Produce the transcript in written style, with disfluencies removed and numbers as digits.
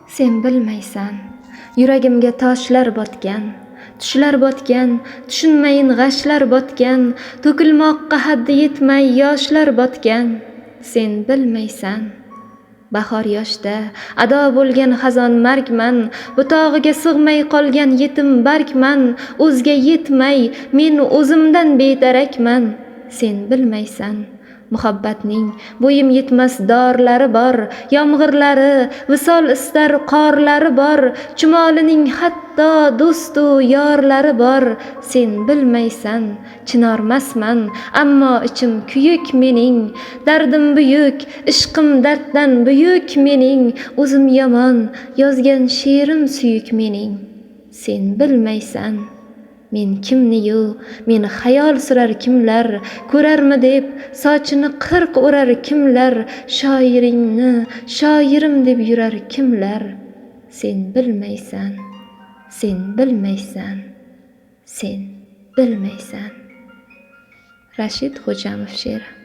Sen bilmaysan, yuragimga toshlar botgan, tushlar botgan, tushunmayin g'ashlar botgan, to'kilmoqqa haddi yetmay yoshlar botgan. Sen bilmaysan, bahor yoshda ado bo'lgan xazon margman, butog'iga sig'may qolgan yetim bargman, o'zga yetmay men o'zimdan bedarakman. Sen bilmaysan, muhabbatning bo'yim yetmas dorlari bor, yomg'irlari, visol istar qorlari bor, chumolining hatto do'stu yorlari bor. Sen bilmaysan, chinormasman, ammo ichim kuyuk mening, dardim buyuk, ishqim darddan buyuk mening, o'zim yomon, yozgan she'rim suyuk mening. Sen bilmaysan, men kimni-yu, meni xayol surar kimlar, ko'rarmi deb sochini qirq o'rar kimlar, shoiringni shoirim deb yurar kimlar. Sen bilmaysan, sen bilmaysan, sen bilmaysan. Rashid Xo'jamov she'ri.